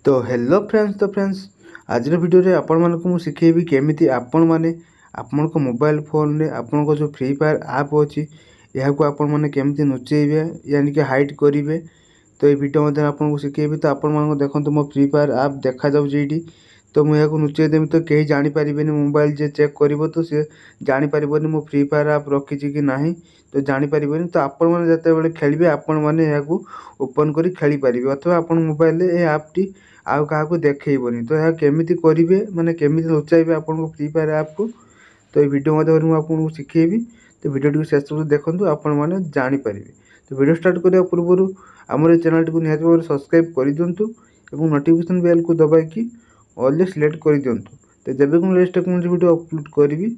तो hello friends आज video रे आपण मानक मु सिखेबी केमिति आपण माने आपण को मोबाइल फोन रे आपण को जो फ्री फायर ऐप अछि यहा को आपण माने केमिति नुचेबे यानी कि हाइड करिवे। तो ये वीडियो मध्ये आपण को सिखेबी। तो आपण मानक देखंतु मो फ्री फायर ऐप देखा जाउ जेडी। तो मु याको नुचे देमी तो केही जानि परिबेनी। मोबाइल जे चेक करिवो तो से जानि परिबोनी मो फ्री फायर ऐप रखिछि कि नाही, तो जानि परिबेनी। तो आपण माने जते बेले खेलबे आपण माने याको ओपन करी खेली परिबे अथवा आपण मोबाइल रे ए ऐप टी आउ काहाकू देखैबोनी। तो यह केमिति करिवे माने केमिति लुचाइबे आपण को फ्री फायर ऐप को, तो ये वीडियो मध्ये मु आपन सिखेबी। तो वीडियो टी शेष तक देखंतु आपण माने जानि परिबे। तो वीडियो स्टार्ट करिया पूर्वरु हमर चैनल टी को निहात भाबरे सब्सक्राइब करि दियंतु एवं नोटिफिकेशन बेल को दबाइ कि ऑल सिलेक्ट करि दियंतु। तो जेबे को नेक्स्ट वीडियो अपलोड करिवि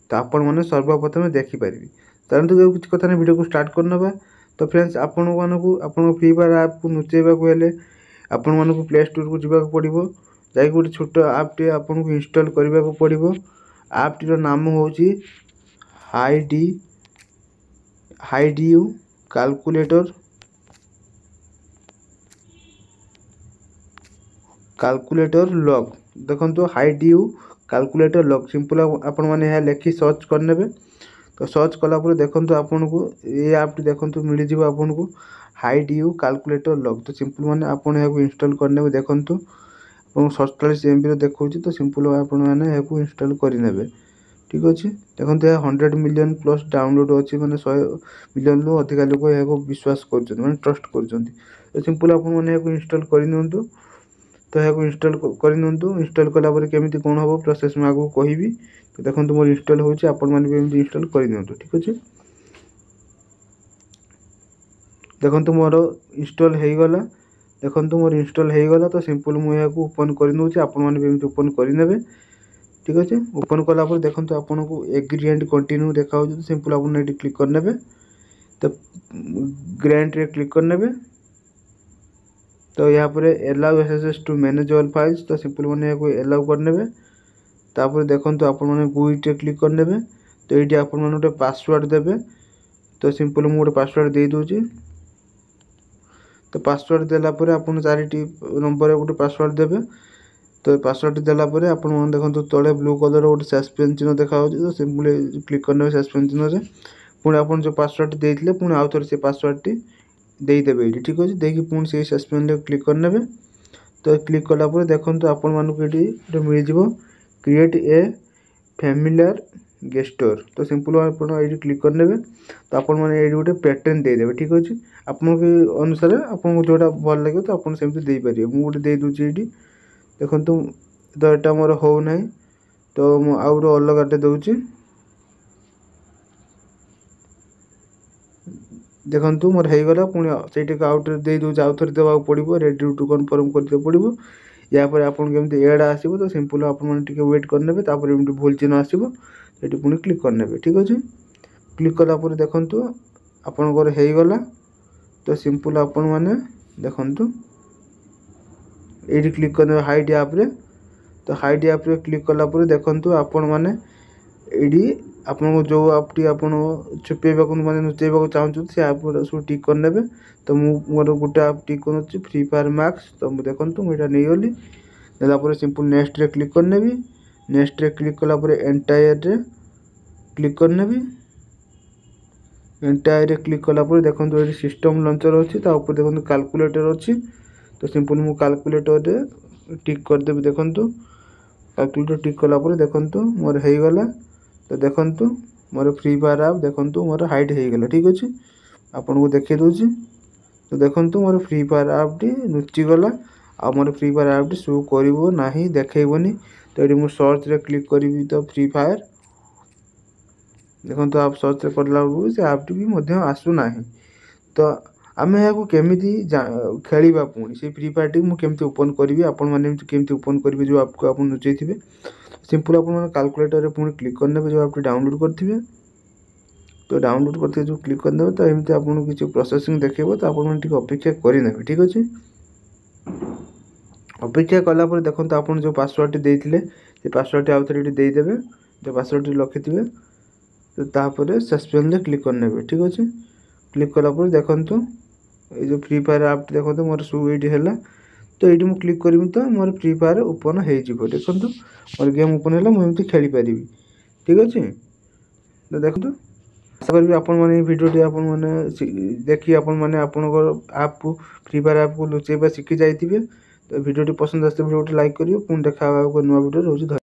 तो आपण माने सर्वप्रथम देखि परिबे। तारंतु किछ कथा नै वीडियो को स्टार्ट करनबा। तो फ्रेंड्स आपण मानकू आपण फ्री फायर ऐप को नुचेबा को हेले आपण मानकू प्ले स्टोर को जिबा को पड़िबो। जाई गोटे छोट ऐप टी आपण को इंस्टॉल करबा को पड़िबो। ऐप टी रो नाम होची हाइडियू कैलकुलेटर लॉग। देखंतु हाइडियू कैलकुलेटर लॉग सिंपल आपण माने यह लेखि सर्च करनेबे। तो सर्च कला पर देखंतु आपण को ये ऐप टी देखंतु मिलि जिवो आपण को हाइडियू कैलकुलेटर लॉग। तो सिंपल माने आपण यह इंस्टॉल करनेबे। देखंतु आपण 47 MB रो देखौची। तो सिंपल आपण माने यह इंस्टॉल करिनेबे। ठीक अछि। देखंतु यह 100 मिलियन प्लस डाउनलोड अछि माने 100 मिलियन लो अधिक लोक यह विश्वास करछन माने ट्रस्ट करछन। तो सिंपल आपण माने यह इंस्टॉल करिनंतु। तो यह इंस्टॉल करिनंतु। इंस्टॉल कला पर केमिति कोन होबो प्रोसेस में आगु कहिबी। तो देखंतु मोर इंस्टॉल होछि आपण माने भी एमि इंस्टॉल करिनंतु। ठीक अछि। देखंतु मोर इंस्टॉल हेई गला। देखंतु मोर इंस्टॉल हेई गला। तो सिंपल मु यह को ओपन करिनोछि आपण माने भी एमि ओपन करिनेबे। ठीक अछि। ओपन कला पर देखंतु आपण को एग्री एंड कंटिन्यू देखा हो। तो सिंपल आपण एटी क्लिक करनेबे। तो ग्रांट रे क्लिक करनेबे। तो यहाँ पर allow access to manage all files. तो सिंपल माने को एलाउ करनेबे। तापर देखंतु आपण माने गुइट रे क्लिक करनेबे। तो एटी आपण माने गोटे पासवर्ड देबे। तो सिंपल मु गोटे पासवर्ड दे दोछि। तो पासवर्ड देला पर आपण चारिटी नंबर रे गोटे पासवर्ड देबे। तो पासवर्ड देला पर आपण माने देखंतु तळे ब्लू कलर गोटे सस्पेंस चिन्ह देखा होछि। तो सिंपल क्लिक करनेबे सस्पेंस चिन्ह रे। पुणी आपण जो पासवर्ड देइथिले पुणी आउ थोर से पासवर्ड टी देई देबे एटी। ठीक अछि। देखि पुणी से सस्पेंस रे क्लिक करनेबे। तो क्लिक कला पर देखंतु आपण मानकु एटी मिल जिवो क्रिएट ए फैमिलियर गेस्टर। तो सिंपल आपण एटी क्लिक करनेबे। तो आपण माने एटी गोटे पैटर्न देई देबे। ठीक अछि। आपण के अनुसार आपण को जोटा भल लागे तो आपण सेमति देई परिबे। मु गोटे देई दोछि एटी। देखंतु तो एटा मोर हो नै। तो मु आउ रो अलगाटे दोछि। देखंतु मोर हेई गला। पुणी सेठी का आउट दे दो आउ थोर देबा पड़िबो। रेडी टू कन्फर्म करते पड़िबो। या पर आपण केमति एड आसीबो। तो सिंपल आपण माने टिके वेट करनेबे। तापर एमति भूल चिन्ह आसीबो। एटी पुणी क्लिक करनेबे। ठीक अछि। क्लिक कला पर देखंतु आपण गोर हेई गला। तो सिंपल आपण माने देखंतु एटी क्लिक करनेबे हाइड ऐप रे। तो हाइड ऐप रे क्लिक कला पर देखंतु आपण माने एडी आपण को जो ऐप टी आपण छुपेबा को माने नुचेबा को चाहू से ऐप सु टिक करनेबे। तो मु मोर गुटा ऐप टिक करछि फ्री फायर मैक्स। तो मु देखंतु मु एटा नै गली। देला पर सिंपल नेक्स्ट रे क्लिक करनेबी। नेक्स्ट रे क्लिक कला पर एंटायर रे क्लिक करनेबी। एंटायर रे क्लिक कला पर देखंतु एटी सिस्टम लॉन्चर अछि। ता ऊपर देखंतु कैलकुलेटर अछि। तो सिंपल मु कैलकुलेटर रे टिक कर देबे। देखंतु कैलकुलेटर टिक कला पर देखंतु मोर हेई गला। तो देखंतु मोर फ्री फायर ऐप देखंतु मोर हाइड हेई गेला। ठीक अछि। आपन को देखै दोछि। तो देखंतु मोर फ्री फायर ऐप टी नुचि गला। आ मोर फ्री फायर ऐप टी शो करिवो नाही देखैबोनी। तो एटी मु सर्च रे क्लिक करिवि। तो फ्री फायर देखंतु आप सर्च करला से ऐप टी भी मध्य आसु नाही। तो आमे या को केमिति खेलिबा पुणी से फ्री फायर टी मु केमिति ओपन करिवि आपण माने केमिति ओपन करिवि जो आपको आपण नुचैथिबे। सिंपल आपण माने कैलकुलेटर रे पुणी क्लिक करनेबे जो आप डाउनलोड करथिबे। तो डाउनलोड करथे जो क्लिक करनेबे। तो एमिति आपण किछि प्रोसेसिंग देखेबो। तो आपण माने ठीक अपेक्षा करिनेबे। ठीक अछि। अपेक्षा कला पर देखंतु आपण जो पासवर्ड टी देइथिले से पासवर्ड टी आउथरे टी देई देबे। जो पासवर्ड टी लखिथिबे। तो तापर सस्पेंड रे क्लिक करनेबे। ठीक अछि। क्लिक कला पर देखंतु ए जो फ्री फायर ऐप देखंतु मोर सु एडी हैला। तो ये मुझे क्लिक करमी तो मोर फ्री फायर ओपन हो देखो मोर गेम ओपन है मुझे खेली पारि ठीक अच्छे। तो देखो आशा करी आपण मैंने भिडियो आपण मैंने देखिए आपण मैंने आपंकर आप फ्री फायर आप को लुचेबा शिखी जाइए। तो भिडियो पसंद आते भिडियो लाइक करिए पुणी देखा नुआ भिडियो रोज।